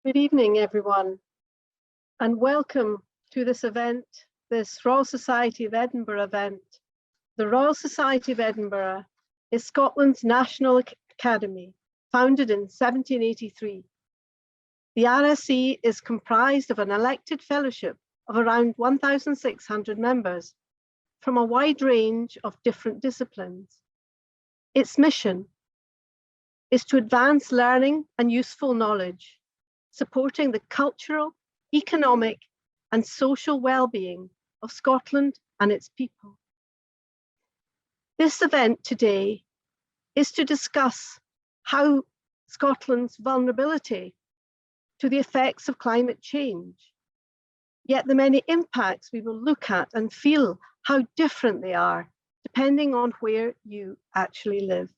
Good evening, everyone, and welcome to this event, this Royal Society of Edinburgh event. The Royal Society of Edinburgh is Scotland's national academy, founded in 1783. The FRSE is comprised of an elected fellowship of around 1,600 members from a wide range of different disciplines. Its mission is to advance learning and useful knowledge, supporting the cultural, economic, and social well-being of Scotland and its people. This event today is to discuss how Scotland's vulnerability to the effects of climate change, yet the many impacts we will look at and feel how different they are, depending on where you actually live.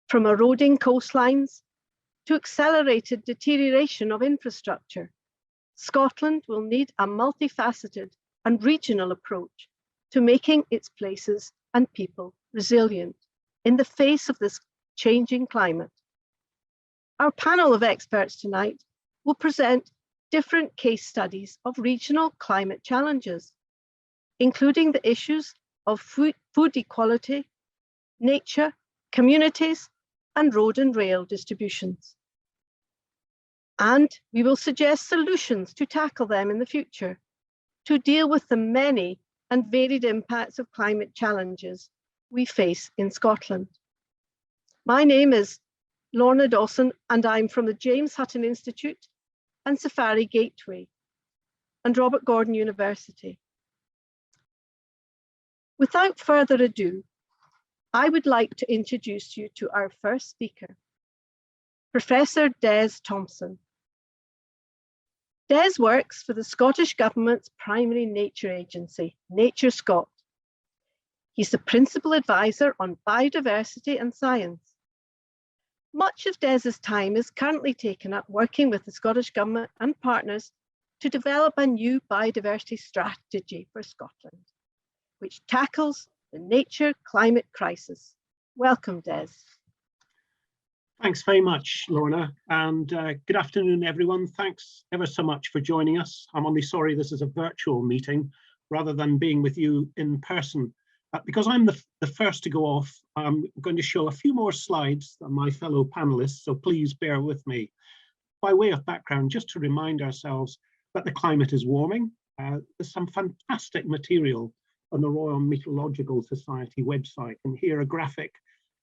From eroding coastlines to accelerated deterioration of infrastructure, Scotland will need a multifaceted and regional approach to making its places and people resilient in the face of this changing climate. Our panel of experts tonight will present different case studies of regional climate challenges, including the issues of food equality, nature, communities, and road and rail distributions. And we will suggest solutions to tackle them in the future, to deal with the many and varied impacts of climate challenges we face in Scotland. My name is Lorna Dawson, and I'm from the James Hutton Institute and Safari Gateway and Robert Gordon University. Without further ado, I would like to introduce you to our first speaker, Professor Des Thompson. Des works for the Scottish Government's primary nature agency, Nature Scot. He's the principal advisor on biodiversity and science. Much of Des's time is currently taken up working with the Scottish Government and partners to develop a new biodiversity strategy for Scotland, which tackles the nature-climate crisis. Welcome, Des. Thanks very much, Lorna, and good afternoon, everyone. Thanks ever so much for joining us. I'm only sorry this is a virtual meeting rather than being with you in person. Because I'm the first to go off, I'm going to show a few more slides than my fellow panelists, so please bear with me. By way of background, just to remind ourselves that the climate is warming. There's some fantastic material on the Royal Meteorological Society website, and here a graphic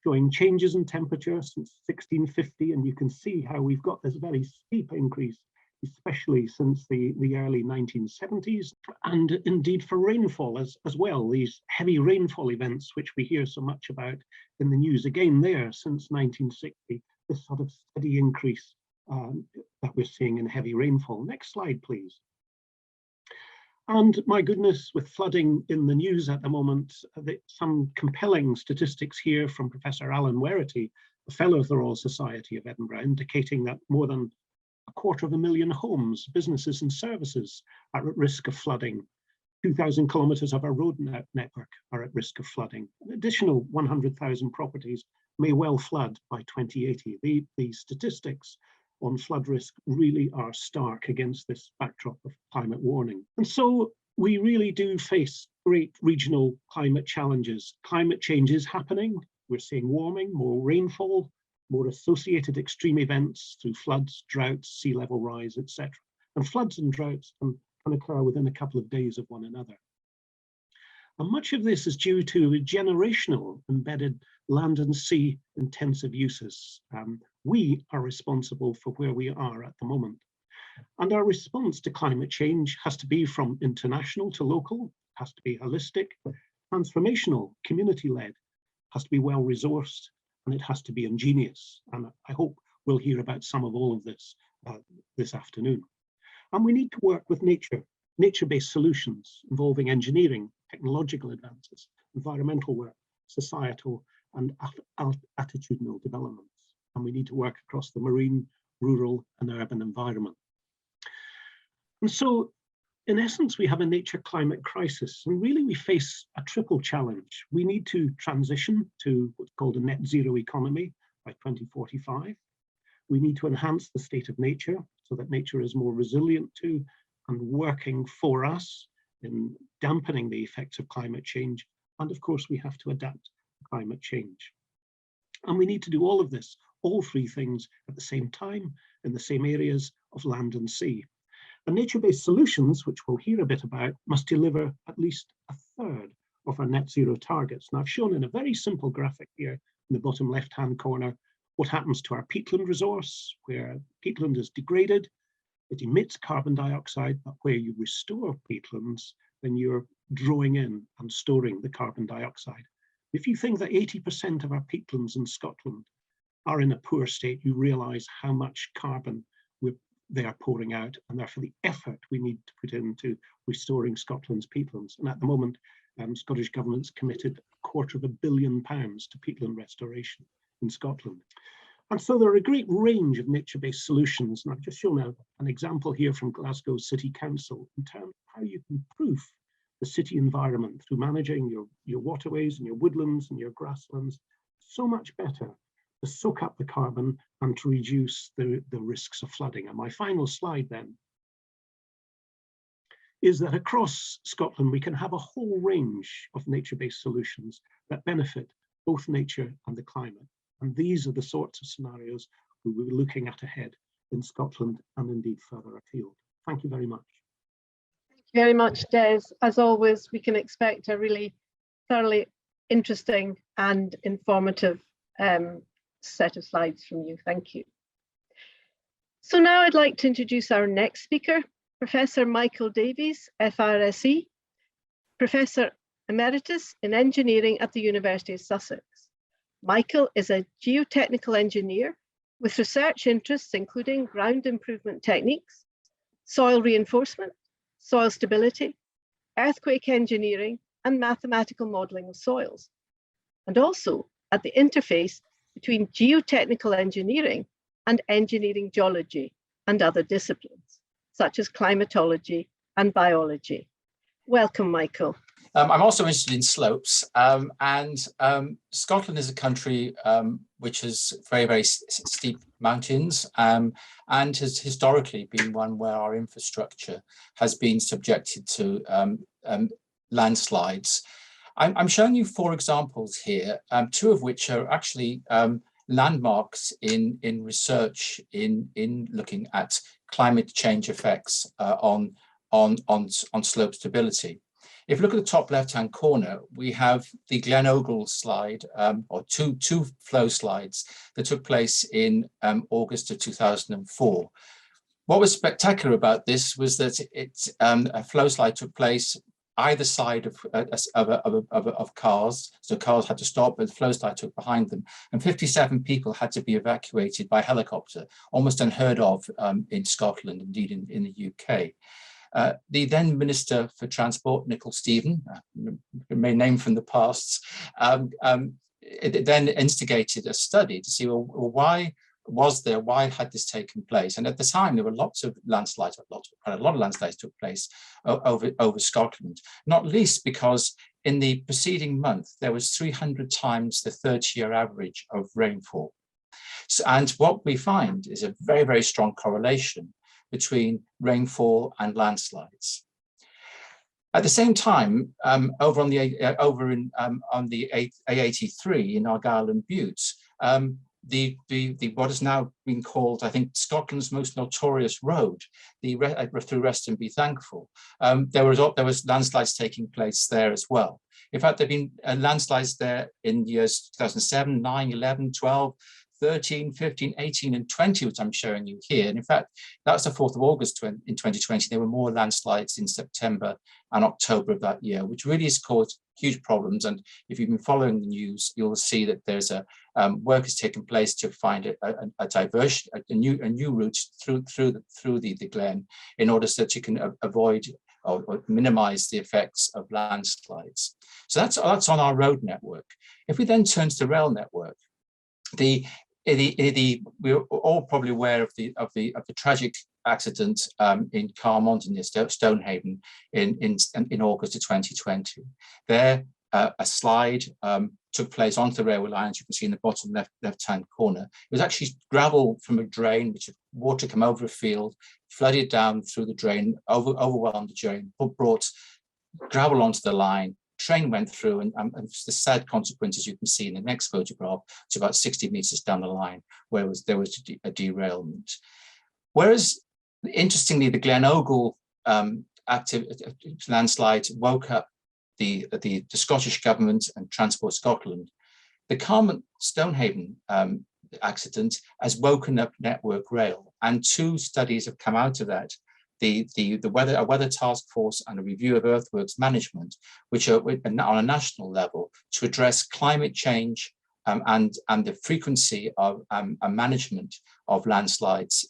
showing changes in temperature since 1650, and you can see how we've got this very steep increase, especially since the early 1970s, and indeed for rainfall as well, these heavy rainfall events which we hear so much about in the news, again there since 1960, this sort of steady increase that we're seeing in heavy rainfall. Next slide, please. And my goodness, with flooding in the news at the moment, some compelling statistics here from Professor Alan Werity, a fellow of the Royal Society of Edinburgh, indicating that more than 250,000 homes, businesses and services are at risk of flooding. 2,000 kilometres of our road network are at risk of flooding. An additional 100,000 properties may well flood by 2080. The statistics on flood risk really are stark against this backdrop of climate warning. And so we really do face great regional climate challenges. Climate change is happening. We're seeing warming, more rainfall, more associated extreme events through floods, droughts, sea level rise, etc. And floods and droughts can occur within a couple of days of one another. And much of this is due to generational embedded land and sea intensive uses. We are responsible for where we are at the moment. And our response to climate change has to be from international to local, has to be holistic, transformational, community-led, has to be well-resourced, and it has to be ingenious. And I hope we'll hear about some of all of this this afternoon. And we need to work with nature, nature-based solutions involving engineering, technological advances, environmental work, societal and attitudinal developments. And we need to work across the marine, rural and urban environment. And so, in essence, we have a nature climate crisis, and really we face a triple challenge. We need to transition to what's called a net zero economy by 2045. We need to enhance the state of nature so that nature is more resilient to and working for us in dampening the effects of climate change. And of course, we have to adapt to climate change. And we need to do all of this, all three things at the same time, in the same areas of land and sea. And nature-based solutions, which we'll hear a bit about, must deliver at least a third of our net zero targets. Now, I've shown in a very simple graphic here in the bottom left-hand corner what happens to our peatland resource, where peatland is degraded, it emits carbon dioxide, but where you restore peatlands, then you're drawing in and storing the carbon dioxide. If you think that 80% of our peatlands in Scotland are in a poor state, you realise how much carbon they are pouring out, and therefore the effort we need to put into restoring Scotland's peatlands. And at the moment, Scottish Government's committed £250 million to peatland restoration in Scotland. And so there are a great range of nature-based solutions, and I've just shown an example here from Glasgow City Council in terms of how you can improve the city environment through managing your waterways and your woodlands and your grasslands so much better to soak up the carbon and to reduce the risks of flooding. And my final slide then is that across Scotland we can have a whole range of nature-based solutions that benefit both nature and the climate. And these are the sorts of scenarios we will be looking at ahead in Scotland and indeed further afield. Thank you very much. Thank you very much, Des. As always, we can expect a really thoroughly interesting and informative set of slides from you. Thank you. So now I'd like to introduce our next speaker, Professor Michael Davies, FRSE, Professor Emeritus in Engineering at the University of Sussex. Michael is a geotechnical engineer with research interests including ground improvement techniques, soil reinforcement, soil stability, earthquake engineering, and mathematical modelling of soils, and also at the interface between geotechnical engineering and engineering geology and other disciplines, such as climatology and biology. Welcome, Michael. I'm also interested in slopes, and Scotland is a country which has very, very steep mountains and has historically been one where our infrastructure has been subjected to landslides. I'm showing you 4 examples here, 2 of which are actually landmarks in research in looking at climate change effects on slope stability. If you look at the top left-hand corner, we have the Glen Ogle slide, or two flow slides that took place in August of 2004. What was spectacular about this was that a flow slide took place either side of cars, so cars had to stop, but the flow slide took behind them, and 57 people had to be evacuated by helicopter, almost unheard of in Scotland, indeed in the UK. The then Minister for Transport, Nicol Stephen, a name from the past, then instigated a study to see, well, why had this taken place? And at the time, there were lots of landslides, quite a lot of landslides took place over Scotland, not least because in the preceding month, there was 300 times the 30-year average of rainfall. So, and what we find is a very, very strong correlation between rainfall and landslides. At the same time, over on the A83 in Argyll and Bute, what has now been called, I think, Scotland's most notorious road, through Rest and Be Thankful, there was landslides taking place there as well. In fact, there have been landslides there in the years 2007, 9, 11, 12, 13, 15, 18, and 20, which I'm showing you here. And in fact, that's the 4th of August in 2020. There were more landslides in September and October of that year, which really has caused huge problems. And if you've been following the news, you'll see that there's work has taken place to find a diversion, a new route through the Glen, in order so that you can avoid or minimize the effects of landslides. So that's on our road network. If we then turn to the rail network, we're all probably aware of the tragic accident in Carmont near Stonehaven in August of 2020. There, a slide took place onto the railway line, as you can see in the bottom left-hand corner. It was actually gravel from a drain, which had water come over a field, flooded down through the drain, overwhelmed the drain, brought gravel onto the line. Train went through, and the sad consequences you can see in the next photograph. It's about 60 meters down the line where there was a derailment. Whereas, interestingly, the Glen Ogle landslide woke up the Scottish government and Transport Scotland. The Carmont Stonehaven accident has woken up Network Rail, and 2 studies have come out of that. A weather task force and a review of earthworks management, which are on a national level to address climate change and the frequency of management of landslides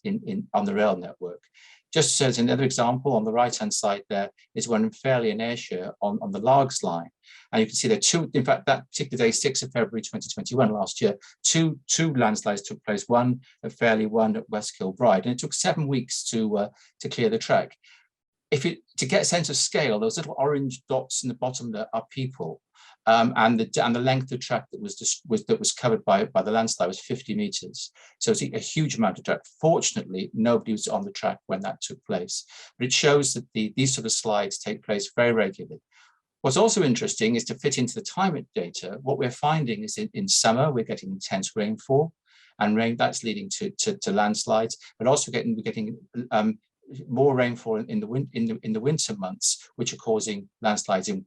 on the rail network. Just as another example, on the right-hand side there is one in Fairley in Ayrshire on the Largs line. And you can see there 2, in fact, that particular day, 6th of February 2021, last year, two landslides took place, one at Fairley, one at West Kilbride. And it took 7 weeks to clear the track. To get a sense of scale, those little orange dots in the bottom there are people. And the length of the track that was covered by the landslide was 50 meters. So it's a huge amount of track. Fortunately, nobody was on the track when that took place. But it shows that these sort of slides take place very regularly. What's also interesting is to fit into the climate data. What we're finding is in summer, we're getting intense rainfall, and that's leading to landslides, but also we're getting more rainfall in the winter months, which are causing landslides in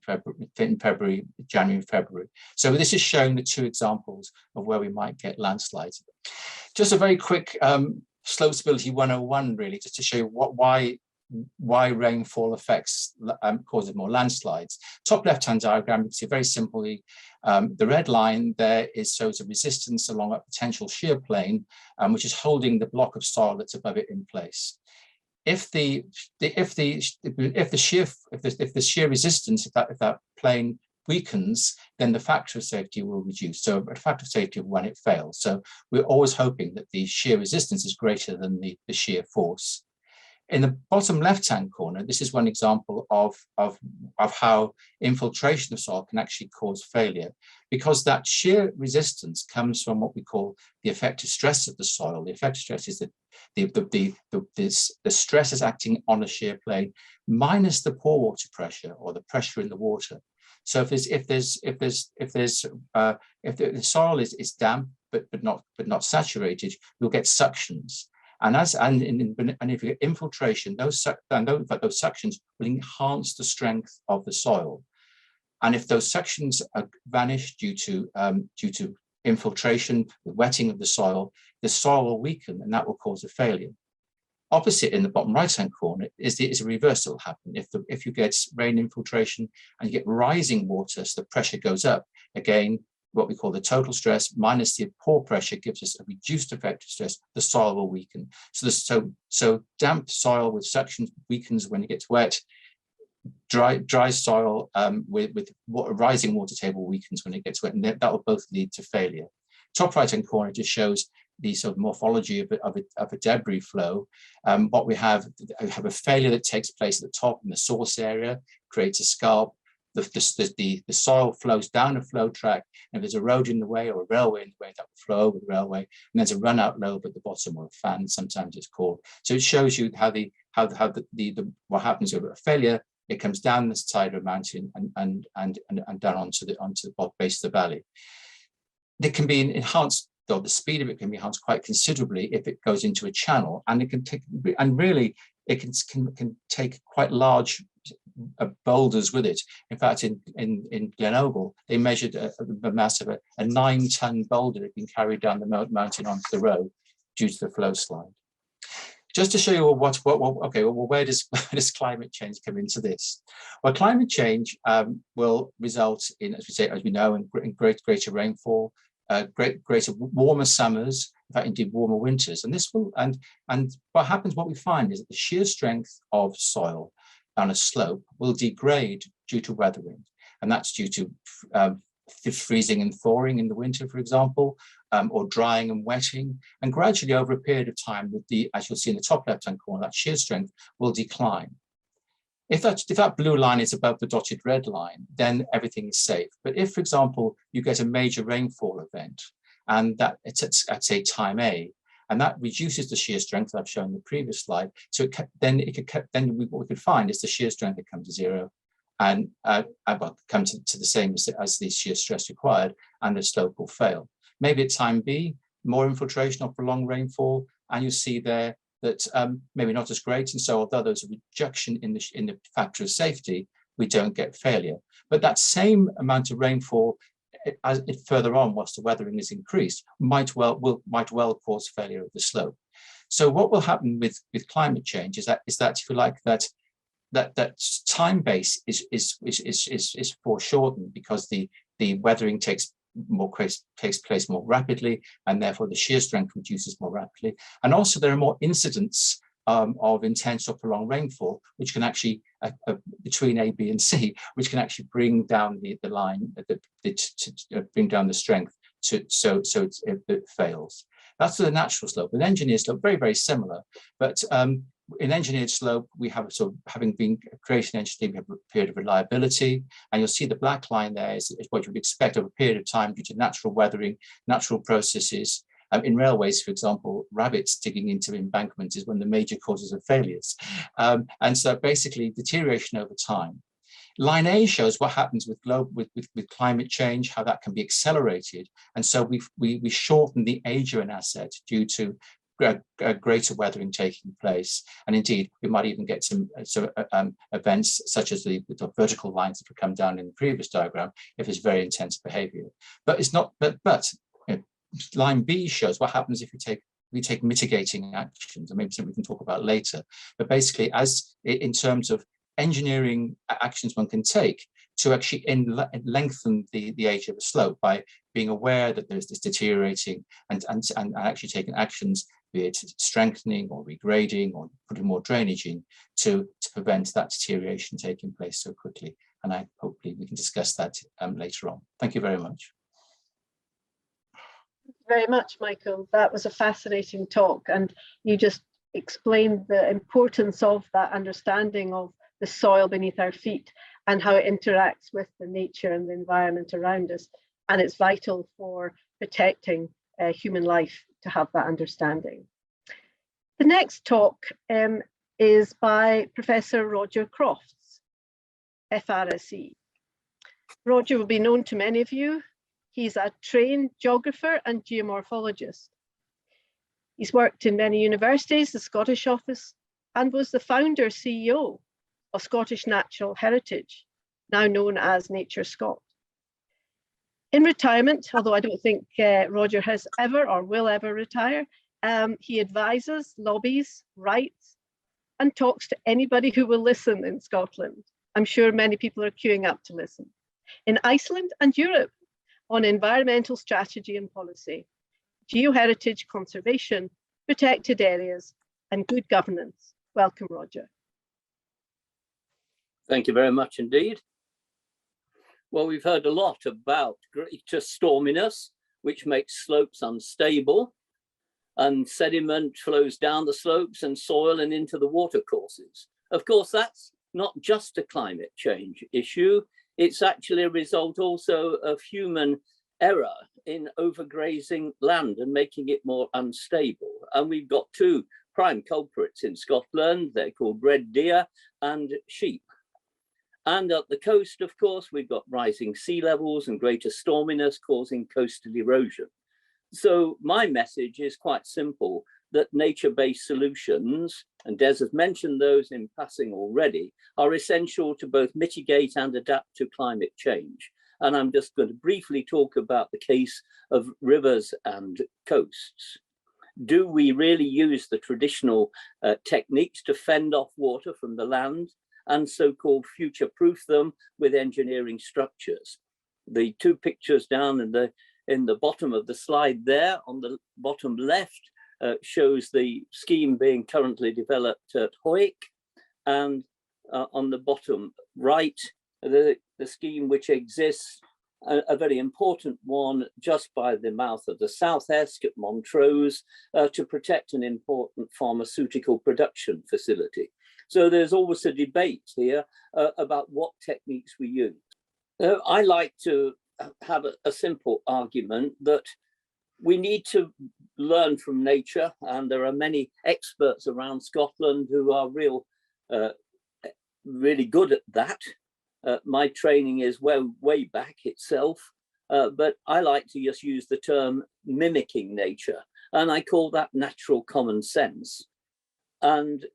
February, January, and February. So this is showing the 2 examples of where we might get landslides. Just a very quick slope stability 101, really, just to show you why rainfall affects causes more landslides. Top left-hand diagram, you can see very simply the red line there shows a resistance along a potential shear plane, which is holding the block of soil that's above it in place. If the shear resistance, if that plane weakens, then the factor of safety will reduce. So a factor of safety of when it fails. So we're always hoping that the shear resistance is greater than the shear force. In the bottom left-hand corner, this is one example of how infiltration of soil can actually cause failure, because that shear resistance comes from what we call the effective stress of the soil. The effective stress is that the stress is acting on a shear plane minus the pore water pressure, or the pressure in the water. So if the soil is damp but not saturated, you'll get suctions. And if you get infiltration, those suctions will enhance the strength of the soil. And if those suctions vanish due to infiltration, the wetting of the soil will weaken, and that will cause a failure. Opposite in the bottom right-hand corner is a reverse that will happen. If you get rain infiltration and you get rising water, so the pressure goes up, again, what we call the total stress minus the pore pressure gives us a reduced effective stress, the soil will weaken. So damp soil with suction weakens when it gets wet. Dry soil with rising water table weakens when it gets wet, and that will both lead to failure. Top right-hand corner just shows the sort of morphology of a debris flow. What we have a failure that takes place at the top in the source area, creates a scalp. The soil flows down a flow track, and if there's a road in the way or a railway in the way, that will flow over the railway, and there's a run-out lobe at the bottom, or a fan, sometimes it's called. So it shows you how what happens over a failure. It comes down the side of a mountain and down onto the base of the valley. It can be enhanced, though the speed of it can be enhanced quite considerably if it goes into a channel, and it can take, and really it can take quite large boulders with it. In fact, in Glen Ogle, they measured the mass of a 9-ton boulder that had been carried down the mountain onto the road due to the flow slide. Just to show you where does climate change come into this? Well, climate change will result in, as we know, in greater rainfall, greater warmer summers, in fact, indeed warmer winters. And this will, and what we find is that the shear strength of soil on a slope will degrade due to weathering, and that's due to freezing and thawing in the winter, for example, or drying and wetting, and gradually over a period of time, as you'll see in the top left-hand corner, that shear strength will decline. If that blue line is above the dotted red line, then everything is safe. But if, for example, you get a major rainfall event, and that it's at say time A, and that reduces the shear strength that I've shown in the previous slide, so then what we could find is the shear strength would come to zero, and come to the same as the shear stress required, and the slope will fail. Maybe at time B, more infiltration or prolonged rainfall, and you see there that maybe not as great, and so although there's a reduction in the factor of safety, we don't get failure. But that same amount of rainfall, as it further on, whilst the weathering is increased, might well cause failure of the slope. So what will happen with climate change is that if you like that time base is foreshortened, because the weathering takes place more rapidly, and therefore the shear strength reduces more rapidly. And also there are more incidents of intense or prolonged rainfall, which can actually, between A, B, and C, which can actually bring down the line, bring down the strength so it fails. That's the natural slope. An engineered slope, very, very similar, but in engineered slope, we have sort of, having been created engineered, we have a period of reliability, and you'll see the black line there is what you would expect over a period of time due to natural weathering, natural processes. In railways, for example, rabbits digging into embankments is one of the major causes of failures. And so basically deterioration over time. Line A shows what happens with climate change, how that can be accelerated. And so we shorten the age of an asset due to greater weathering taking place. And indeed, we might even get some events such as the vertical lines that have come down in the previous diagram if there's very intense behavior. But it's not, line B shows what happens if we take mitigating actions, and maybe something we can talk about later. But basically, as in terms of engineering actions one can take to actually lengthen the age of a slope by being aware that there's this deteriorating and actually taking actions, be it strengthening or regrading or putting more drainage in to prevent that deterioration taking place so quickly. And hopefully we can discuss that later on. Thank you very much. Very much, Michael. That was a fascinating talk, and you just explained the importance of that understanding of the soil beneath our feet and how it interacts with the nature and the environment around us. And it's vital for protecting human life to have that understanding. The next talk is by Professor Roger Crofts, FRSE. Roger will be known to many of you. He's a trained geographer and geomorphologist. He's worked in many universities, the Scottish office, and was the founder CEO of Scottish Natural Heritage, now known as Nature Scot. In retirement, although I don't think Roger has ever or will ever retire, he advises, lobbies, writes, and talks to anybody who will listen in Scotland. I'm sure many people are queuing up to listen. In Iceland and Europe, on environmental strategy and policy, geoheritage conservation, protected areas, and good governance. Welcome, Roger. Thank you very much indeed. Well, we've heard a lot about greater storminess, which makes slopes unstable, and sediment flows down the slopes and soil and into the watercourses. Of course, that's not just a climate change issue. It's actually a result also of human error in overgrazing land and making it more unstable. And we've got two prime culprits in Scotland. They're called red deer and sheep. And at the coast, of course, we've got rising sea levels and greater storminess causing coastal erosion. So my message is quite simple, that nature-based solutions, and Des has mentioned those in passing already, are essential to both mitigate and adapt to climate change. And I'm just going to briefly talk about the case of rivers and coasts. Do we really use the traditional techniques to fend off water from the land and so-called future-proof them with engineering structures? The two pictures down in the bottom of the slide there, on the bottom left, shows the scheme being currently developed at Hoyk, and on the bottom right, the scheme which exists, a very important one just by the mouth of the South Esk at Montrose, to protect an important pharmaceutical production facility. So there's always a debate here about what techniques we use. I like to have a simple argument that we need to learn from nature, and there are many experts around Scotland who are really good at that. My training is way back itself, but I like to just use the term mimicking nature, and I call that natural common sense. And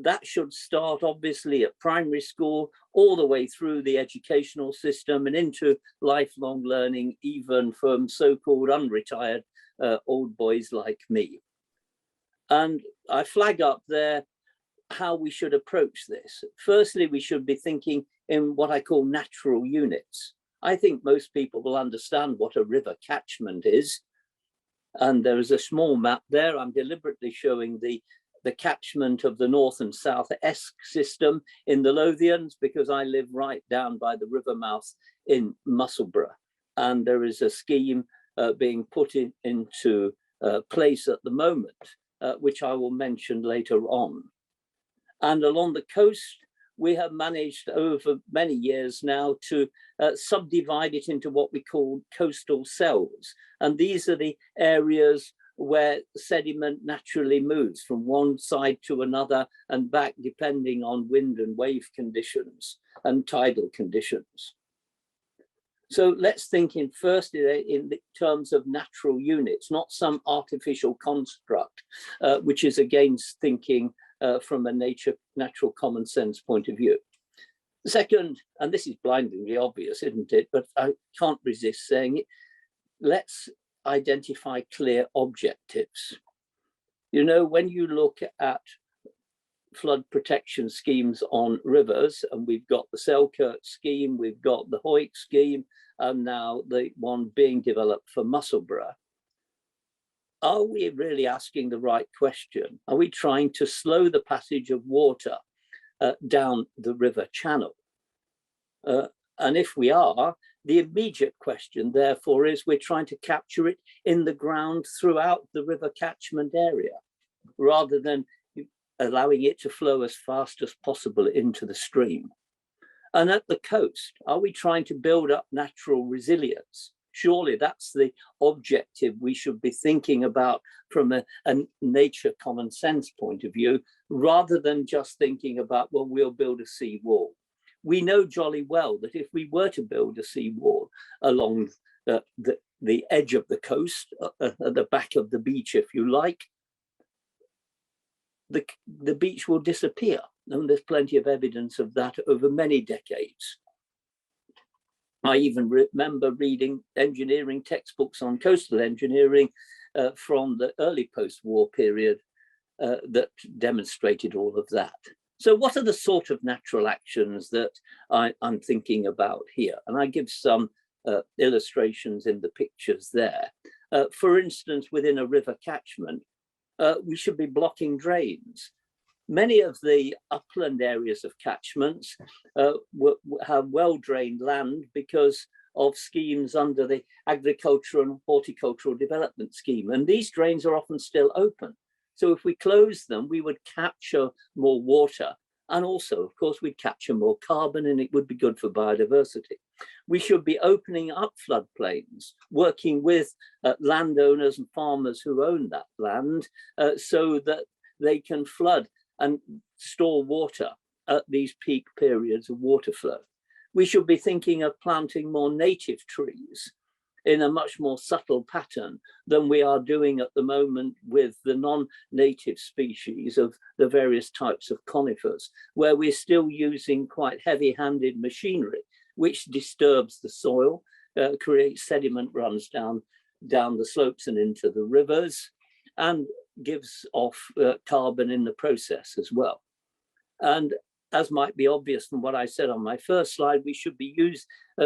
that should start obviously at primary school, all the way through the educational system and into lifelong learning, even from so-called unretired old boys like me. And I flag up there how we should approach this. Firstly, we should be thinking in what I call natural units. I think most people will understand what a river catchment is. And there is a small map there. I'm deliberately showing the catchment of the North and South Esk system in the Lothians, because I live right down by the river mouth in Musselburgh. And there is a scheme being put into place at the moment, which I will mention later on. And along the coast, we have managed over many years now to subdivide it into what we call coastal cells. And these are the areas where sediment naturally moves from one side to another and back, depending on wind and wave conditions and tidal conditions. So let's think in terms of natural units, not some artificial construct, which is against thinking from a natural common sense point of view. Second, and this is blindingly obvious, isn't it? But I can't resist saying it, let's identify clear objectives. You know, when you look at flood protection schemes on rivers, and we've got the Selkirk scheme, we've got the Hoyt scheme, and now the one being developed for Musselburgh, are we really asking the right question? Are we trying to slow the passage of water down the river channel? And if we are, the immediate question, therefore, is we're trying to capture it in the ground throughout the river catchment area, rather than allowing it to flow as fast as possible into the stream. And at the coast, are we trying to build up natural resilience? Surely that's the objective we should be thinking about from a nature common sense point of view, rather than just thinking about, well, we'll build a sea wall. We know jolly well that if we were to build a sea wall along the edge of the coast, at the back of the beach, if you like, the beach will disappear. And there's plenty of evidence of that over many decades. I even remember reading engineering textbooks on coastal engineering from the early post-war period that demonstrated all of that. So what are the sort of natural actions that I'm thinking about here? And I give some illustrations in the pictures there. For instance, within a river catchment, we should be blocking drains. Many of the upland areas of catchments have well-drained land because of schemes under the Agricultural and Horticultural Development Scheme. And these drains are often still open. So if we close them, we would capture more water. And also, of course, we'd capture more carbon, and it would be good for biodiversity. We should be opening up floodplains, working with landowners and farmers who own that land so that they can flood and store water at these peak periods of water flow. We should be thinking of planting more native trees in a much more subtle pattern than we are doing at the moment with the non-native species of the various types of conifers, where we're still using quite heavy-handed machinery, which disturbs the soil, creates sediment runs down the slopes and into the rivers, and gives off carbon in the process as well. And as might be obvious from what I said on my first slide, we should be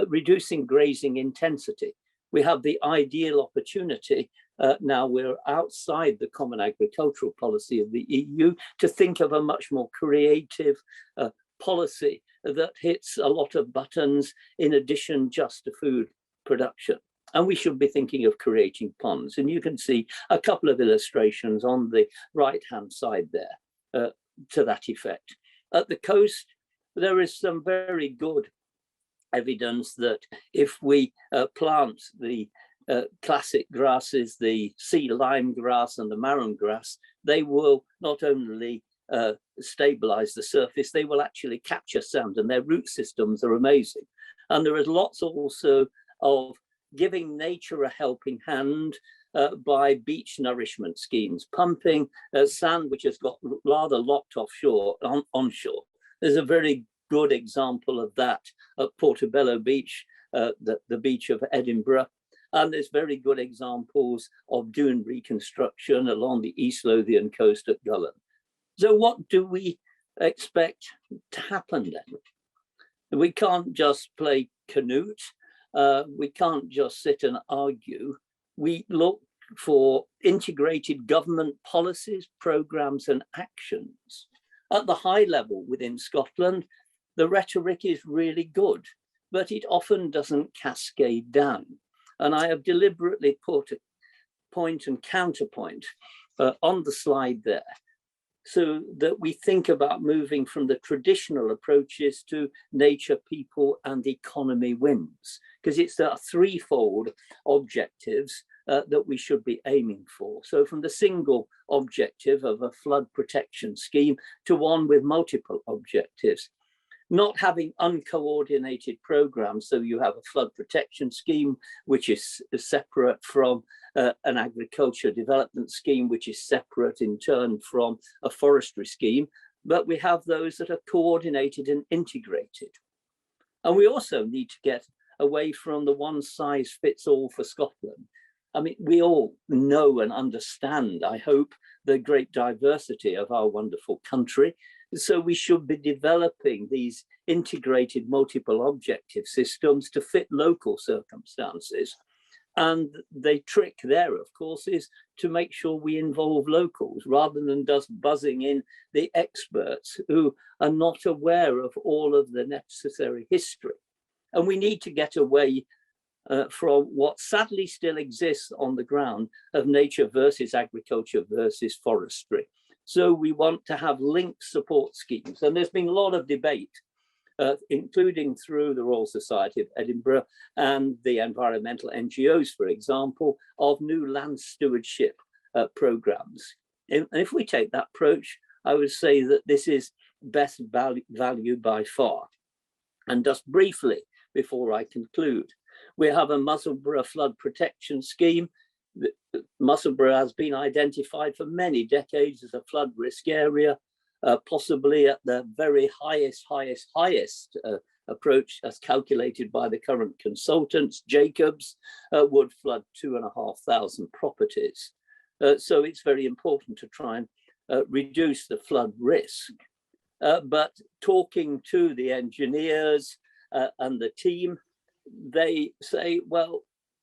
reducing grazing intensity. We have the ideal opportunity, now we're outside the common agricultural policy of the EU, to think of a much more creative policy that hits a lot of buttons in addition just to food production. And we should be thinking of creating ponds. And you can see a couple of illustrations on the right-hand side there to that effect. At the coast, there is some very good evidence that if we plant the classic grasses, the sea lime grass and the marram grass, they will not only stabilize the surface, they will actually capture sand, and their root systems are amazing. And there is lots also of giving nature a helping hand by beach nourishment schemes, pumping sand which has got rather locked offshore onshore. There's a very good example of that at Portobello Beach, the beach of Edinburgh. And there's very good examples of dune reconstruction along the East Lothian coast at Gullen. So what do we expect to happen then? We can't just play Canute. We can't just sit and argue. We look for integrated government policies, programs and actions. At the high level within Scotland, the rhetoric is really good, but it often doesn't cascade down. And I have deliberately put a point and counterpoint on the slide there, so that we think about moving from the traditional approaches to nature, people and economy wins, because it's a threefold objectives that we should be aiming for. So from the single objective of a flood protection scheme to one with multiple objectives. Not having uncoordinated programs, so you have a flood protection scheme, which is separate from an agriculture development scheme, which is separate in turn from a forestry scheme, but we have those that are coordinated and integrated. And we also need to get away from the one size fits all for Scotland. I mean, we all know and understand, I hope, the great diversity of our wonderful country. So we should be developing these integrated multiple objective systems to fit local circumstances. And the trick there, of course, is to make sure we involve locals rather than just buzzing in the experts who are not aware of all of the necessary history. And we need to get away from what sadly still exists on the ground of nature versus agriculture versus forestry. So we want to have linked support schemes. And there's been a lot of debate, including through the Royal Society of Edinburgh and the environmental NGOs, for example, of new land stewardship programs. And if we take that approach, I would say that this is best value by far. And just briefly, before I conclude, we have a Musselburgh flood protection scheme. Musselburgh has been identified for many decades as a flood risk area, possibly at the very highest approach as calculated by the current consultants, Jacobs, would flood 2,500 properties. So it's very important to try and reduce the flood risk. But talking to the engineers and the team, they say, well,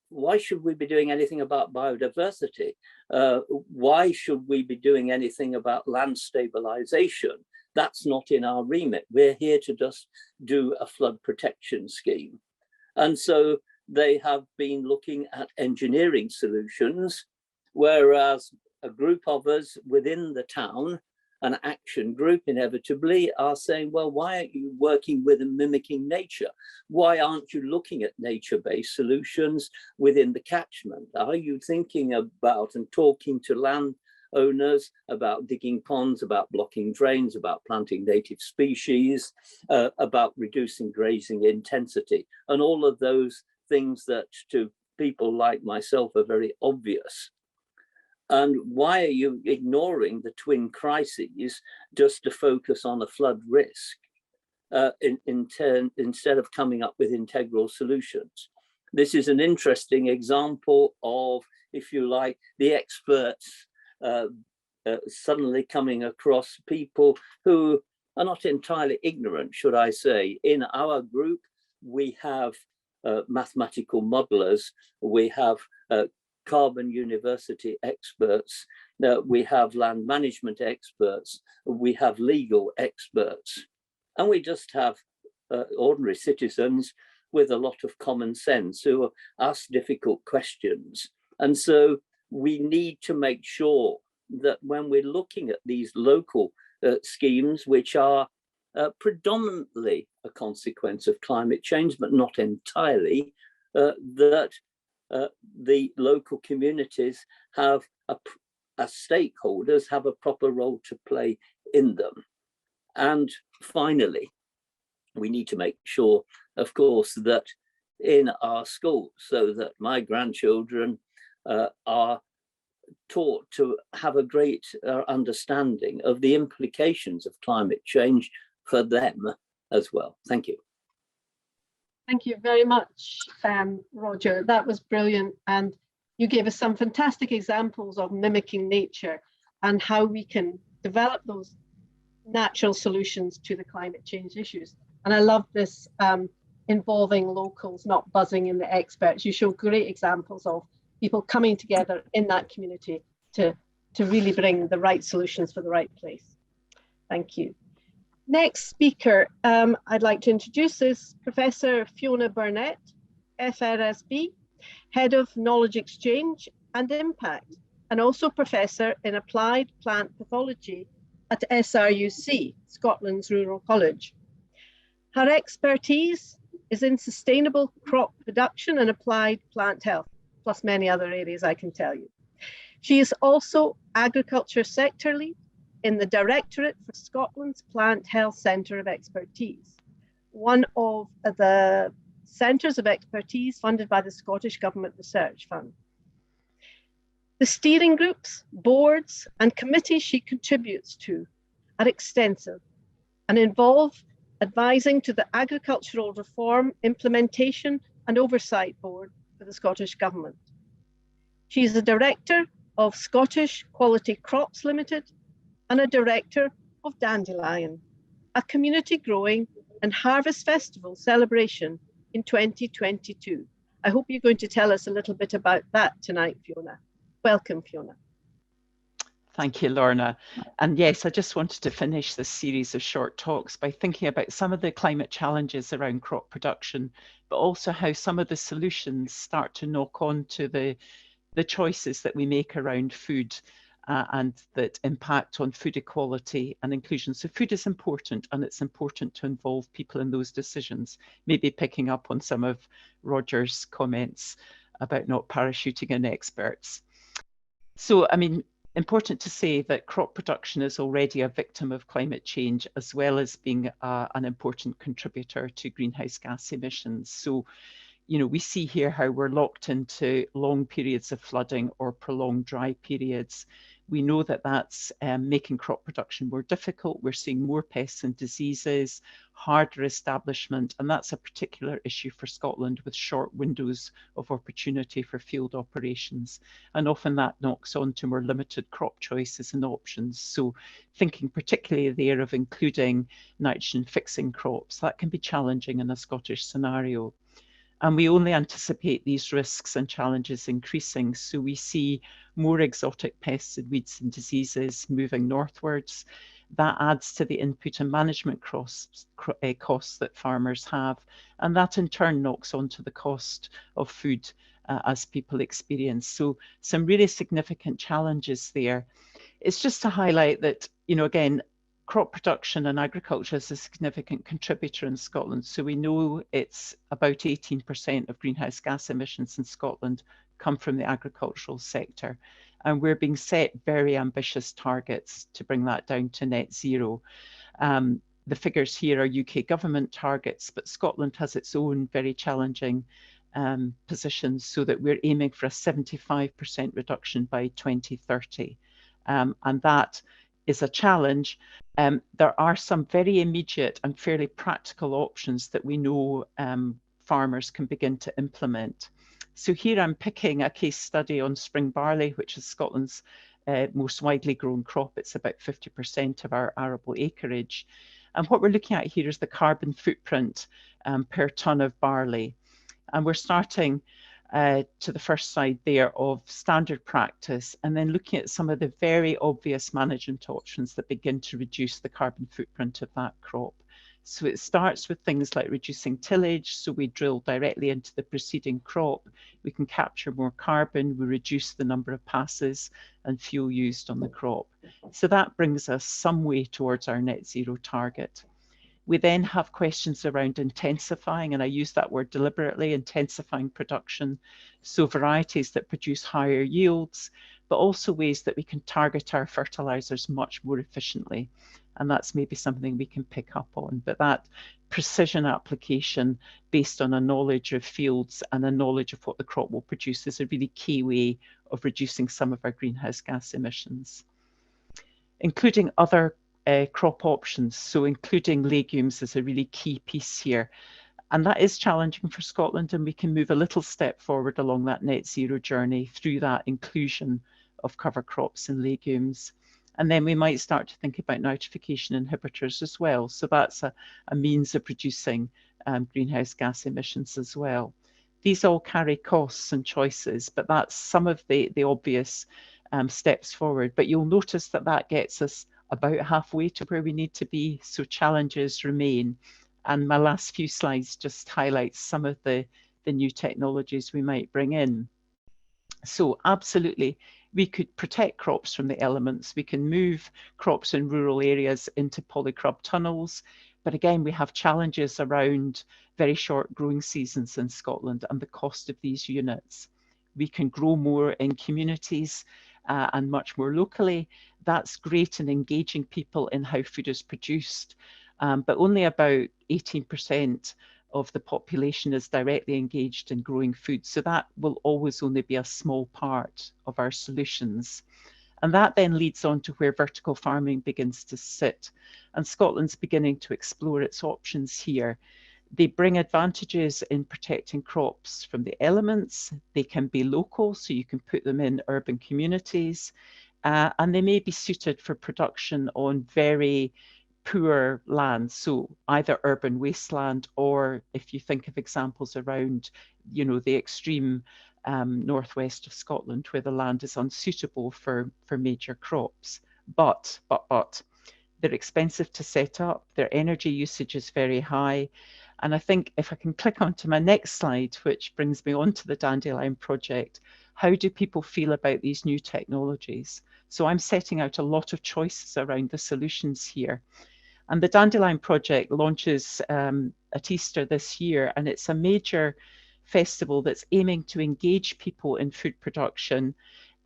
why should we be doing anything about biodiversity? Why should we be doing anything about land stabilization? That's not in our remit. We're here to just do a flood protection scheme. And so they have been looking at engineering solutions, whereas a group of us within the town, an action group inevitably, are saying, well, why aren't you working with and mimicking nature? Why aren't you looking at nature-based solutions within the catchment? Are you thinking about and talking to landowners about digging ponds, about blocking drains, about planting native species, about reducing grazing intensity, and all of those things that to people like myself are very obvious? And why are you ignoring the twin crises just to focus on a flood risk instead of coming up with integral solutions? This is an interesting example of, if you like, the experts suddenly coming across people who are not entirely ignorant, should I say. In our group, we have mathematical modelers, we have carbon university experts, we have land management experts, we have legal experts, and we just have ordinary citizens with a lot of common sense who ask difficult questions. And so we need to make sure that when we're looking at these local schemes, which are predominantly a consequence of climate change, but not entirely, that the local communities have as stakeholders have a proper role to play in them. And finally, we need to make sure, of course, that in our schools, so that my grandchildren are taught to have a great understanding of the implications of climate change for them as well. Thank you. Thank you very much, Roger. That was brilliant. And you gave us some fantastic examples of mimicking nature and how we can develop those natural solutions to the climate change issues. And I love this involving locals, not buzzing in the experts. You show great examples of people coming together in that community to really bring the right solutions for the right place. Thank you. Next speaker I'd like to introduce is Professor Fiona Burnett, FRSE, Head of Knowledge Exchange and Impact, and also Professor in Applied Plant Pathology at SRUC, Scotland's Rural College. Her expertise is in sustainable crop production and applied plant health, plus many other areas I can tell you. She is also Agriculture Sector Lead in the Directorate for Scotland's Plant Health Centre of Expertise, one of the centres of expertise funded by the Scottish Government Research Fund. The steering groups, boards and committees she contributes to are extensive and involve advising to the Agricultural Reform Implementation and Oversight Board for the Scottish Government. She is a Director of Scottish Quality Crops Limited and a Director of Dandelion, a community growing and harvest festival celebration in 2022. I hope you're going to tell us a little bit about that tonight, Fiona. Welcome, Fiona. Thank you, Lorna. And yes, I just wanted to finish this series of short talks by thinking about some of the climate challenges around crop production, but also how some of the solutions start to knock on to the choices that we make around food and that impact on food equality and inclusion. So food is important, and it's important to involve people in those decisions, maybe picking up on some of Roger's comments about not parachuting in experts. So, I mean, important to say that crop production is already a victim of climate change, as well as being an important contributor to greenhouse gas emissions. So, you know, we see here how we're locked into long periods of flooding or prolonged dry periods. We know that that's making crop production more difficult. We're seeing more pests and diseases, harder establishment, and that's a particular issue for Scotland with short windows of opportunity for field operations. And often that knocks on to more limited crop choices and options. So thinking particularly there of including nitrogen fixing crops, that can be challenging in a Scottish scenario. And we only anticipate these risks and challenges increasing. So we see more exotic pests and weeds and diseases moving northwards. That adds to the input and management costs that farmers have. And that in turn knocks onto the cost of food as people experience. So some really significant challenges there. It's just to highlight that, you know, again, crop production and agriculture is a significant contributor in Scotland. So we know it's about 18% of greenhouse gas emissions in Scotland come from the agricultural sector. And we're being set very ambitious targets to bring that down to net zero. The figures here are UK government targets, but Scotland has its own very challenging positions, so that we're aiming for a 75% reduction by 2030. And that is a challenge. There are some very immediate and fairly practical options that we know farmers can begin to implement. So here I'm picking a case study on spring barley, which is Scotland's most widely grown crop. It's about 50% of our arable acreage. And what we're looking at here is the carbon footprint per tonne of barley. And we're starting to the first slide there of standard practice, and then looking at some of the very obvious management options that begin to reduce the carbon footprint of that crop. So it starts with things like reducing tillage. So we drill directly into the preceding crop. We can capture more carbon. We reduce the number of passes and fuel used on the crop. So that brings us some way towards our net zero target. We then have questions around intensifying, and I use that word deliberately, intensifying production. So varieties that produce higher yields, but also ways that we can target our fertilizers much more efficiently. And that's maybe something we can pick up on. But that precision application based on a knowledge of fields and a knowledge of what the crop will produce is a really key way of reducing some of our greenhouse gas emissions. Including other crop options, so including legumes is a really key piece here. And that is challenging for Scotland, and we can move a little step forward along that net zero journey through that inclusion of cover crops and legumes. And then we might start to think about nitrification inhibitors as well. So that's a means of reducing greenhouse gas emissions as well. These all carry costs and choices, but that's some of the obvious steps forward. But you'll notice that that gets us about halfway to where we need to be. So challenges remain. And my last few slides just highlight some of the new technologies we might bring in. So absolutely, we could protect crops from the elements. We can move crops in rural areas into polycrub tunnels. But again, we have challenges around very short growing seasons in Scotland and the cost of these units. We can grow more in communities and much more locally. That's great in engaging people in how food is produced. But only about 18% of the population is directly engaged in growing food. So that will always only be a small part of our solutions. And that then leads on to where vertical farming begins to sit. And Scotland's beginning to explore its options here. They bring advantages in protecting crops from the elements. They can be local, so you can put them in urban communities. And they may be suited for production on very poor land, so either urban wasteland, or if you think of examples around, you know, the extreme northwest of Scotland where the land is unsuitable for major crops. But they're expensive to set up, their energy usage is very high. And I think if I can click onto my next slide, which brings me on to the Dandelion project, how do people feel about these new technologies? So I'm setting out a lot of choices around the solutions here. And the Dandelion project launches at Easter this year, and it's a major festival that's aiming to engage people in food production.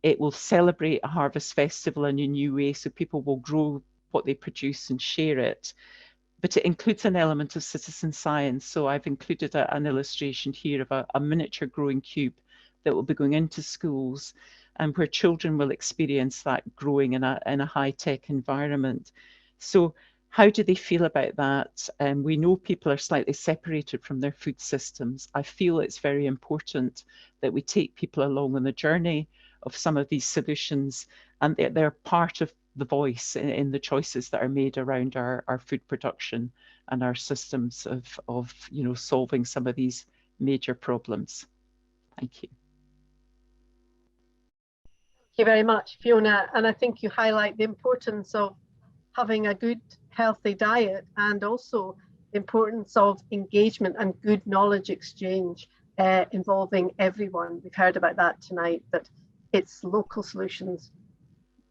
It will celebrate a harvest festival in a new way, so people will grow what they produce and share it. But it includes an element of citizen science. So I've included an illustration here of a miniature growing cube that will be going into schools and where children will experience that growing in a high-tech environment. So how do they feel about that? We know people are slightly separated from their food systems. I feel it's very important that we take people along on the journey of some of these solutions, and they're part of the voice in the choices that are made around our food production and our systems of you know, solving some of these major problems. Thank you. Thank you very much, Fiona. And I think you highlight the importance of having a good, healthy diet, and also the importance of engagement and good knowledge exchange involving everyone. We've heard about that tonight, that it's local solutions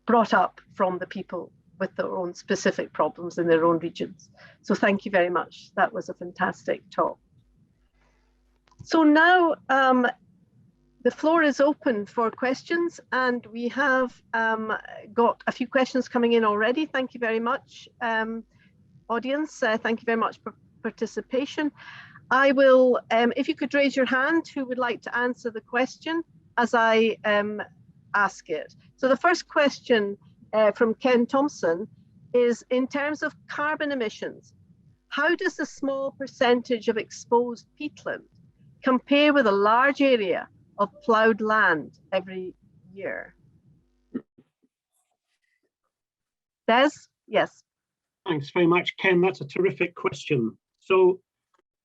brought up from the people with their own specific problems in their own regions. So thank you very much. That was a fantastic talk. So now the floor is open for questions, and we have got a few questions coming in already. Thank you very much, audience. Thank you very much for participation. I will, if you could raise your hand, who would like to answer the question as I ask it. So the first question from Ken Thompson is, in terms of carbon emissions, how does the small percentage of exposed peatland compare with a large area of ploughed land every year? Des? Yes. Thanks very much, Ken. That's a terrific question. So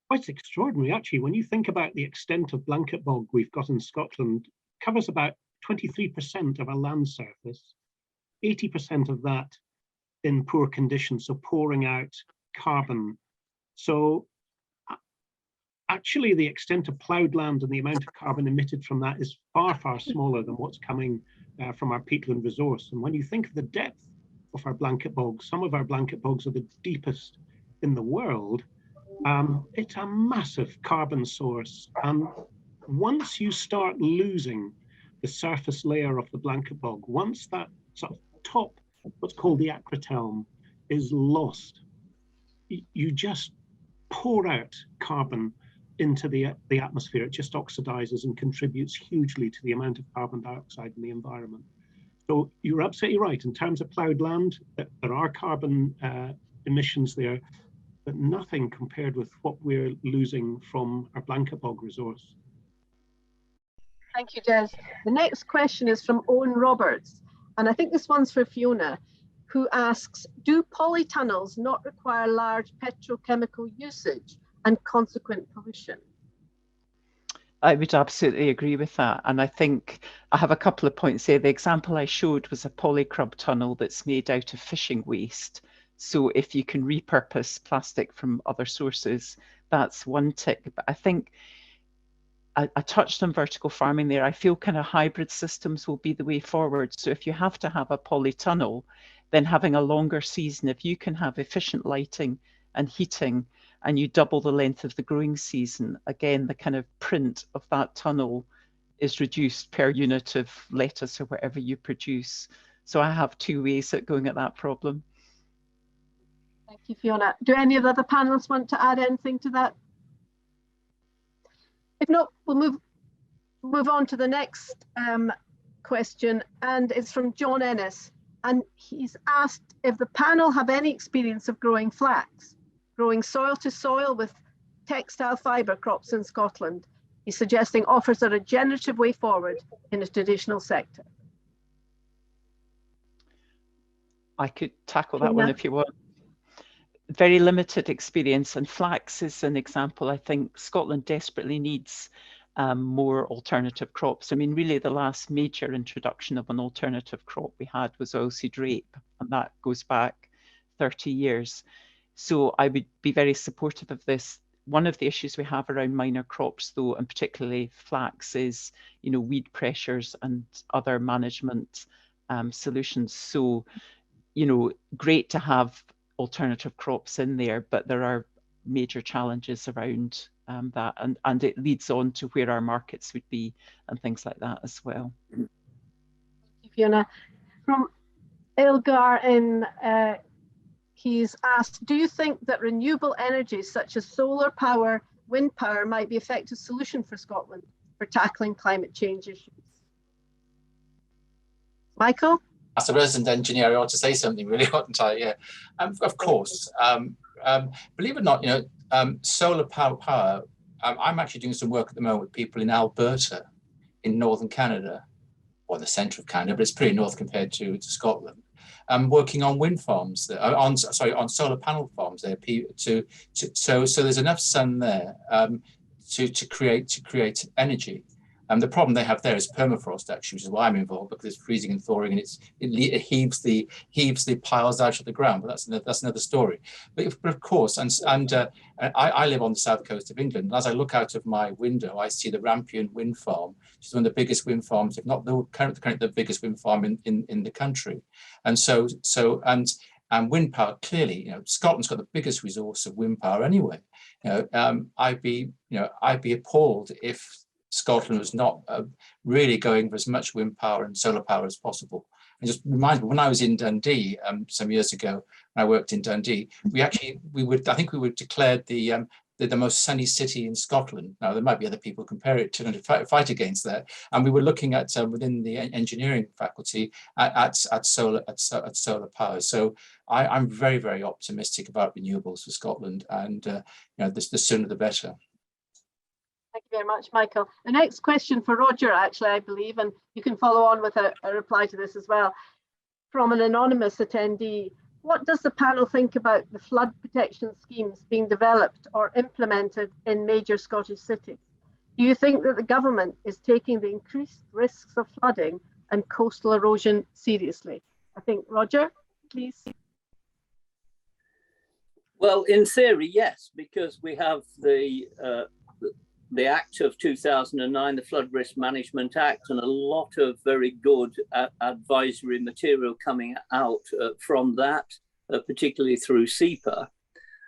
quite extraordinary, actually, when you think about the extent of blanket bog we've got in Scotland. Covers about 23% of our land surface, 80% of that in poor condition, so pouring out carbon. So actually the extent of ploughed land and the amount of carbon emitted from that is far, far smaller than what's coming from our peatland resource. And when you think of the depth of our blanket bogs, some of our blanket bogs are the deepest in the world, it's a massive carbon source. And once you start losing the surface layer of the blanket bog, once that sort of top, what's called the acrotelm, is lost, you just pour out carbon into the atmosphere. It just oxidizes and contributes hugely to the amount of carbon dioxide in the environment. So you're absolutely right. In terms of ploughed land, there are carbon emissions there, but nothing compared with what we're losing from our blanket bog resource. Thank you, Des. The next question is from Owen Roberts, and I think this one's for Fiona, who asks, do polytunnels not require large petrochemical usage and consequent pollution? I would absolutely agree with that. And I think I have a couple of points there. The example I showed was a polycrub tunnel that's made out of fishing waste. So if you can repurpose plastic from other sources, that's one tick. But I think I touched on vertical farming there. I feel kind of hybrid systems will be the way forward. So if you have to have a polytunnel, then having a longer season, if you can have efficient lighting and heating, and you double the length of the growing season, again, the kind of print of that tunnel is reduced per unit of lettuce or whatever you produce. So I have two ways of going at that problem. Thank you, Fiona. Do any of the other panelists want to add anything to that? If not, we'll move on to the next question, and it's from John Ennis. And he's asked if the panel have any experience of growing flax, growing soil to soil with textile fibre crops in Scotland. He's suggesting offers a regenerative way forward in a traditional sector. I could tackle that one if you want. Very limited experience, and flax is an example. I think Scotland desperately needs more alternative crops. I mean, really the last major introduction of an alternative crop we had was oilseed rape, and that goes back 30 years. So I would be very supportive of this. One of the issues we have around minor crops, though, and particularly flax, is, you know, weed pressures and other management solutions. So, you know, great to have alternative crops in there, but there are major challenges around that, and it leads on to where our markets would be and things like that as well. Thank you, Fiona. From Elgar in he's asked, do you think that renewable energies such as solar power, wind power might be an effective solution for Scotland for tackling climate change issues? Michael? As a resident engineer, I ought to say something really, oughtn't I? Yeah, of course. Believe it or not, you know, solar power, I'm actually doing some work at the moment with people in Alberta, in northern Canada, or the centre of Canada, but it's pretty north compared to Scotland. Working on wind farms, on solar panel farms there. So there's enough sun there to create energy. The problem they have there is permafrost, actually, which is why I'm involved, because it's freezing and thawing, and it heaves the piles out of the ground. But that's another story. But of course, I live on the south coast of England. And as I look out of my window, I see the Rampion wind farm, which is one of the biggest wind farms, if not currently the biggest wind farm in the country. And wind power, clearly, you know, Scotland's got the biggest resource of wind power anyway. You know, I'd be appalled if Scotland was not really going for as much wind power and solar power as possible. And just reminds me, when I was in Dundee some years ago, when I worked in Dundee, I think we were declared the most sunny city in Scotland. Now there might be other people compare it to and fight against that. And we were looking at within the engineering faculty at solar power. So I'm very, very optimistic about renewables for Scotland, and you know, the sooner the better. Thank you very much, Michael. The next question for Roger, actually, I believe, and you can follow on with a reply to this as well, from an anonymous attendee. What does the panel think about the flood protection schemes being developed or implemented in major Scottish cities? Do you think that the government is taking the increased risks of flooding and coastal erosion seriously? I think, Roger, please. Well, in theory, yes, because we have the Act of 2009, the Flood Risk Management Act, and a lot of very good advisory material coming out from that, particularly through SEPA.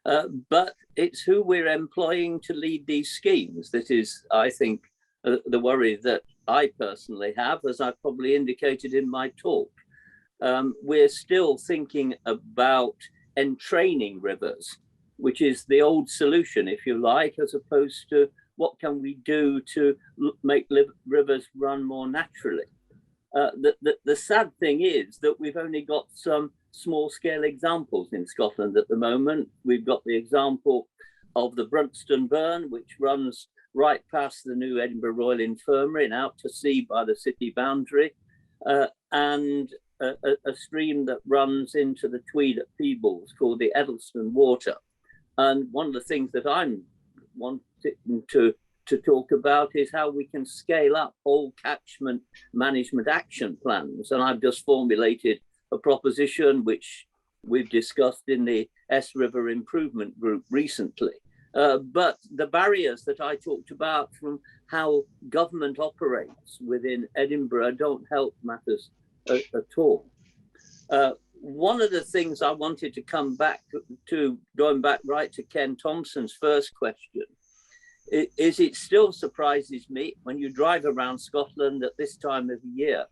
But it's who we're employing to lead these schemes that is, I think, the worry that I personally have, as I probably indicated in my talk. We're still thinking about entraining rivers, which is the old solution, if you like, as opposed to what can we do to make rivers run more naturally. The sad thing is that we've only got some small scale examples in Scotland at the moment. We've got the example of the Brunston Burn, which runs right past the new Edinburgh Royal Infirmary and out to sea by the city boundary, and a stream that runs into the Tweed at Peebles called the Edelston Water. And one of the things that I'm wanting to talk about is how we can scale up whole catchment management action plans. And I've just formulated a proposition which we've discussed in the S River Improvement Group recently. But the barriers that I talked about from how government operates within Edinburgh don't help matters at all. One of the things I wanted to come back to, going back right to Ken Thompson's first question, is it still surprises me when you drive around Scotland at this time of year,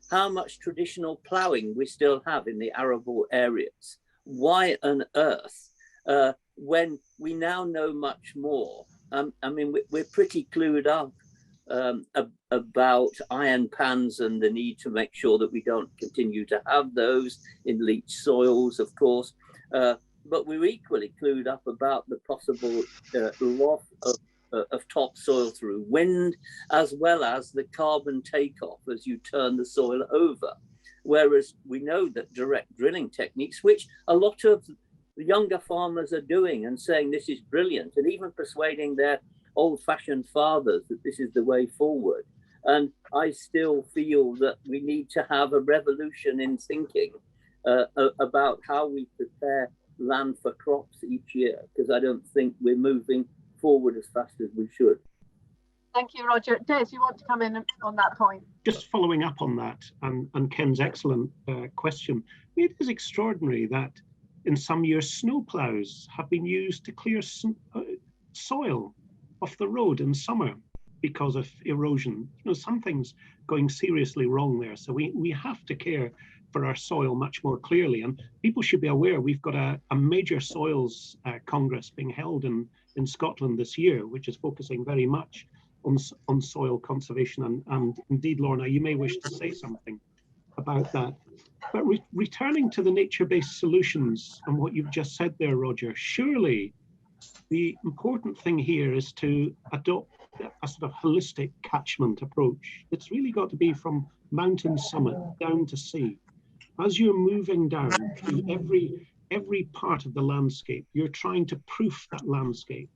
how much traditional ploughing we still have in the arable areas. Why on earth, when we now know much more? I mean, we're pretty clued up about iron pans and the need to make sure that we don't continue to have those in leach soils, of course. But we're equally clued up about the possible loss of topsoil through wind, as well as the carbon takeoff as you turn the soil over. Whereas we know that direct drilling techniques, which a lot of the younger farmers are doing and saying this is brilliant, and even persuading their old-fashioned fathers that this is the way forward. And I still feel that we need to have a revolution in thinking about how we prepare land for crops each year, because I don't think we're moving forward as fast as we should. Thank you, Roger. Des, you want to come in on that point? Just following up on that and Ken's excellent question, it is extraordinary that in some years snowplows have been used to clear soil off the road in summer because of erosion. You know, something's going seriously wrong there. So we have to care for our soil much more clearly. And people should be aware we've got a major soils congress being held in Scotland this year, which is focusing very much on soil conservation. And indeed, Lorna, you may wish to say something about that. But returning to the nature-based solutions and what you've just said there, Roger, surely the important thing here is to adopt a sort of holistic catchment approach. It's really got to be from mountain summit down to sea. As you're moving down through every part of the landscape, you're trying to proof that landscape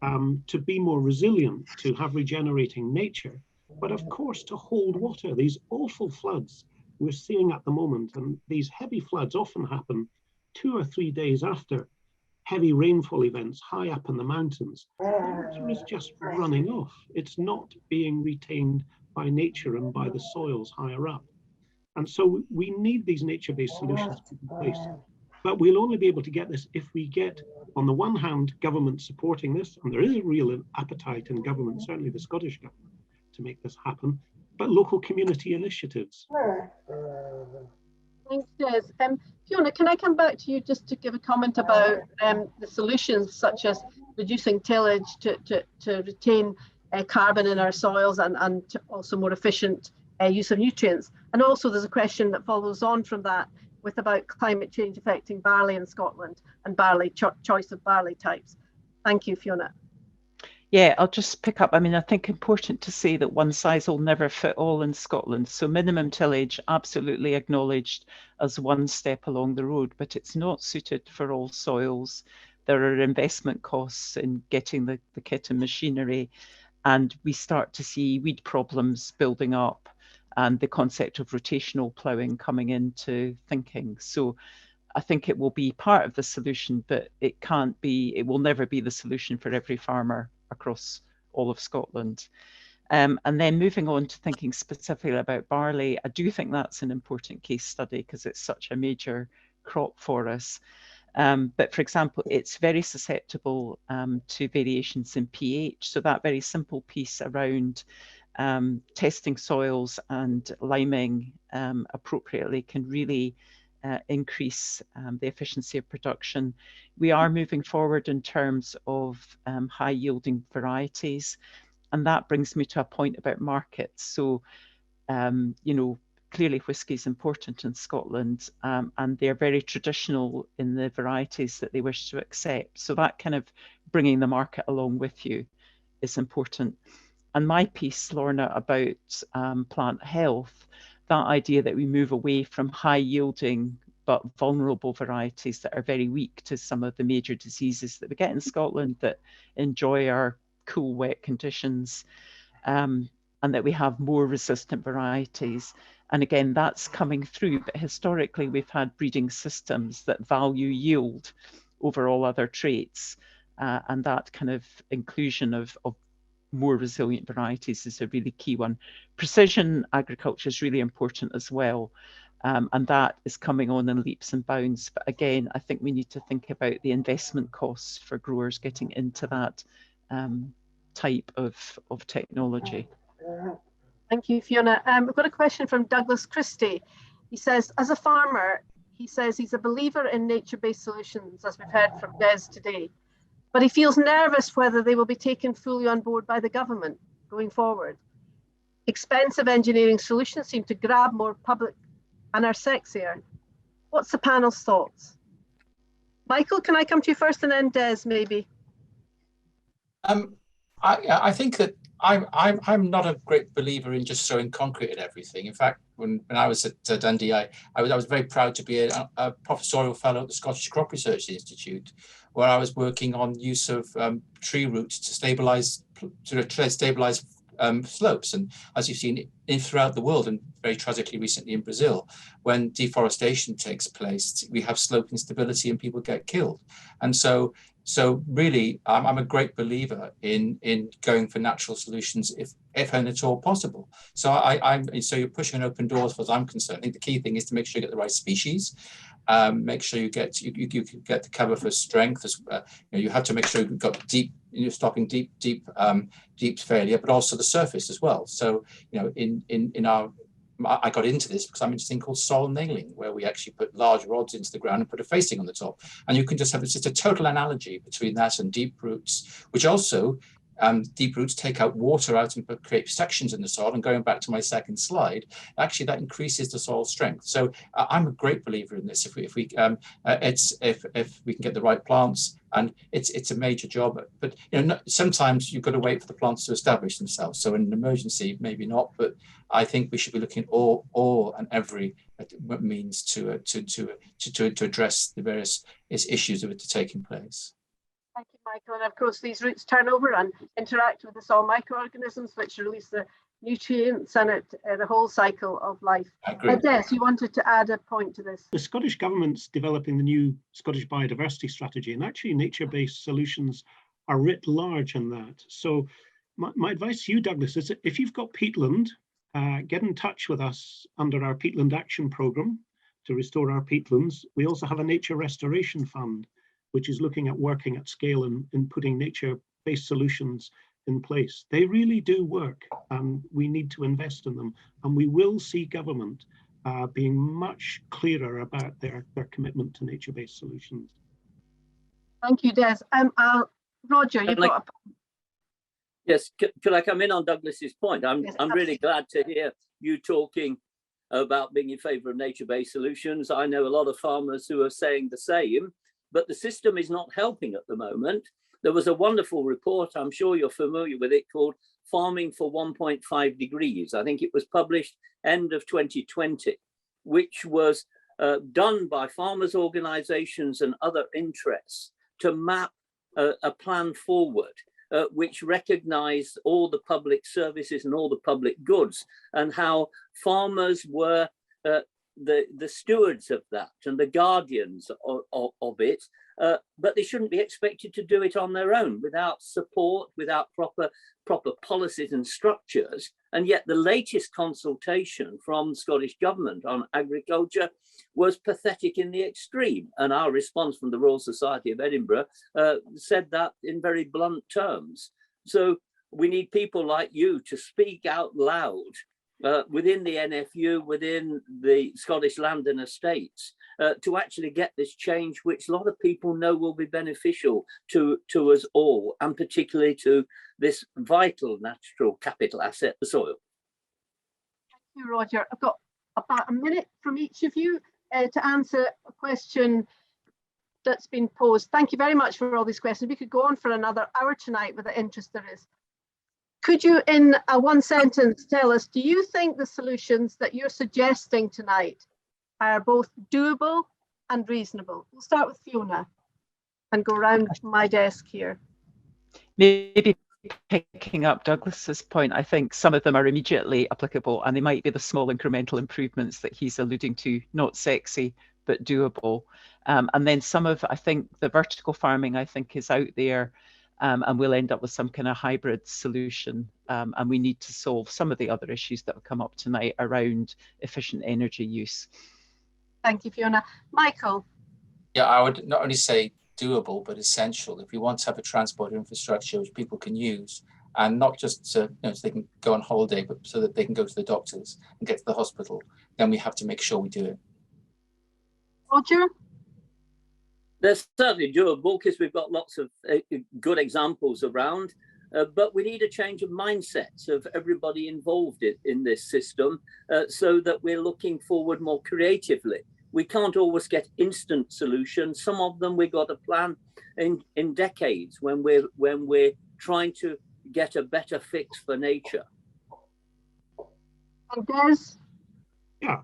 to be more resilient, to have regenerating nature, but of course to hold water. These awful floods we're seeing at the moment, and these heavy floods often happen 2 or 3 days after heavy rainfall events high up in the mountains. The water is just running off. It's not being retained by nature and by the soils higher up. And so we need these nature-based solutions to be in place. But we'll only be able to get this if we get, on the one hand, government supporting this, and there is a real appetite in government, certainly the Scottish government, to make this happen, but local community initiatives. Thanks, Des. Fiona, can I come back to you just to give a comment about the solutions such as reducing tillage to retain carbon in our soils and also more efficient use of nutrients? And also there's a question that follows on from that with about climate change affecting barley in Scotland and barley choice of barley types. Thank you, Fiona. Yeah, I'll just pick up. I mean, I think important to say that one size will never fit all in Scotland. So minimum tillage, absolutely acknowledged as one step along the road, but it's not suited for all soils. There are investment costs in getting the kit and machinery, and we start to see weed problems building up and the concept of rotational ploughing coming into thinking. So I think it will be part of the solution, but it will never be the solution for every farmer across all of Scotland. And then moving on to thinking specifically about barley, I do think that's an important case study because it's such a major crop for us. But for example, it's very susceptible to variations in pH. So that very simple piece around testing soils and liming appropriately can really increase the efficiency of production. We are moving forward in terms of high yielding varieties. And that brings me to a point about markets. So, you know, clearly whisky is important in Scotland, and they're very traditional in the varieties that they wish to accept. So that kind of bringing the market along with you is important. And my piece, Lorna, about plant health, that idea that we move away from high yielding but vulnerable varieties that are very weak to some of the major diseases that we get in Scotland that enjoy our cool, wet conditions, and that we have more resistant varieties. And again, that's coming through, but historically we've had breeding systems that value yield over all other traits. And that kind of inclusion of more resilient varieties is a really key one. Precision agriculture is really important as well. And that is coming on in leaps and bounds. But again, I think we need to think about the investment costs for growers getting into that type of technology. Thank you, Fiona. We've got a question from Douglas Christie. He says, as a farmer, he says he's a believer in nature-based solutions, as we've heard from Des today, but he feels nervous whether they will be taken fully on board by the government going forward. Expensive engineering solutions seem to grab more public and are sexier. What's the panel's thoughts? Michael, can I come to you first and then Des, maybe? I think that I'm not a great believer in just throwing concrete at everything. In fact, when I was at Dundee, I was very proud to be a professorial fellow at the Scottish Crop Research Institute, where I was working on use of tree roots to stabilize slopes. And as you've seen throughout the world, and very tragically recently in Brazil, when deforestation takes place, we have slope instability and people get killed. And so really, I'm a great believer in going for natural solutions if and at all possible. So so you're pushing open doors as far as I'm concerned. I think the key thing is to make sure you get the right species. Make sure you get the cover for strength. You have to make sure you've got deep, you're stopping deep failure, but also the surface as well. So I got into this because I'm into a thing called soil nailing, where we actually put large rods into the ground and put a facing on the top. And you can just have, it's just a total analogy between that and deep roots, which also, deep roots take out water out and create sections in the soil. And going back to my second slide, actually that increases the soil strength. So I'm a great believer in this. If we can get the right plants, and it's a major job. But sometimes you've got to wait for the plants to establish themselves. So in an emergency, maybe not. But I think we should be looking at all and every means to address the various issues that are taking place. Thank you, Michael. And of course, these roots turn over and interact with the soil microorganisms, which release the nutrients and the whole cycle of life. Des, you wanted to add a point to this. The Scottish Government's developing the new Scottish Biodiversity Strategy, and actually nature-based solutions are writ large in that. So my advice to you, Douglas, is that if you've got peatland, get in touch with us under our Peatland Action Programme to restore our peatlands. We also have a Nature Restoration Fund, which is looking at working at scale and putting nature-based solutions in place. They really do work, and we need to invest in them. And we will see government being much clearer about their commitment to nature-based solutions. Thank you, Des. Roger, you've got a... Yes, could I come in on Douglas's point? I'm really glad to hear you talking about being in favour of nature-based solutions. I know a lot of farmers who are saying the same, but the system is not helping at the moment. There was a wonderful report, I'm sure you're familiar with it, called Farming for 1.5 Degrees. I think it was published end of 2020, which was done by farmers' organisations and other interests to map a plan forward, which recognised all the public services and all the public goods, and how farmers were the stewards of that and the guardians of it, but they shouldn't be expected to do it on their own without support, without proper policies and structures. And yet the latest consultation from the Scottish Government on agriculture was pathetic in the extreme. And our response from the Royal Society of Edinburgh said that in very blunt terms. So we need people like you to speak out loud within the NFU, within the Scottish Land and Estates, to actually get this change, which a lot of people know will be beneficial to us all, and particularly to this vital natural capital asset, the soil. Thank you, Roger. I've got about a minute from each of you to answer a question that's been posed. Thank you very much for all these questions. We could go on for another hour tonight with the interest there is. Could you, in one sentence, tell us, do you think the solutions that you're suggesting tonight are both doable and reasonable? We'll start with Fiona and go around my desk here. Maybe picking up Douglas's point, I think some of them are immediately applicable, and they might be the small incremental improvements that he's alluding to, not sexy, but doable. And then some of, I think, the vertical farming, I think, is out there. And we'll end up with some kind of hybrid solution. And we need to solve some of the other issues that have come up tonight around efficient energy use. Thank you, Fiona. Michael. Yeah, I would not only say doable, but essential. If we want to have a transport infrastructure which people can use, and not just so they can go on holiday, but so that they can go to the doctors and get to the hospital, then we have to make sure we do it. Roger? They're certainly doable because we've got lots of good examples around, but we need a change of mindsets of everybody involved in this system so that we're looking forward more creatively. We can't always get instant solutions. Some of them we've got to plan in decades when we're trying to get a better fix for nature. And Des? Yeah,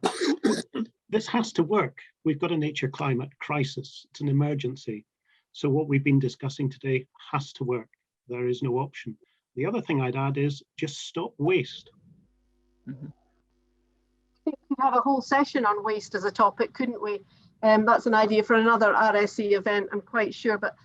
this has to work. We've got a nature climate crisis. It's an emergency. So what we've been discussing today has to work. There is no option. The other thing I'd add is just stop waste. I think we could have a whole session on waste as a topic, couldn't we? That's an idea for another RSE event, I'm quite sure. But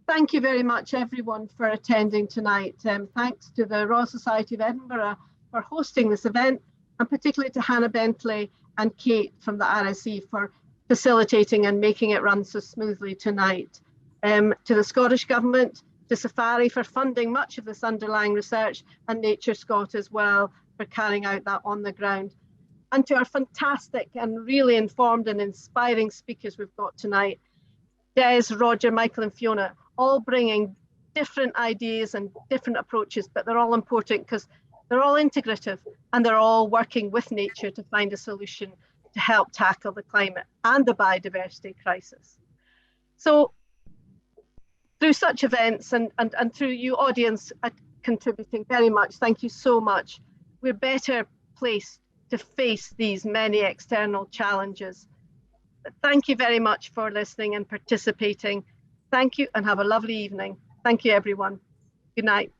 thank you very much, everyone, for attending tonight. Thanks to the Royal Society of Edinburgh for hosting this event, and particularly to Hannah Bentley and Kate from the RSE for facilitating and making it run so smoothly tonight. To the Scottish Government, to Safari for funding much of this underlying research, and Nature Scot as well for carrying out that on the ground. And to our fantastic and really informed and inspiring speakers we've got tonight, Des, Roger, Michael and Fiona, all bringing different ideas and different approaches, but they're all important because they're all integrative and they're all working with nature to find a solution to help tackle the climate and the biodiversity crisis. So through such events and through you audience contributing very much, thank you so much. We're better placed to face these many external challenges. But thank you very much for listening and participating. Thank you and have a lovely evening. Thank you, everyone. Good night.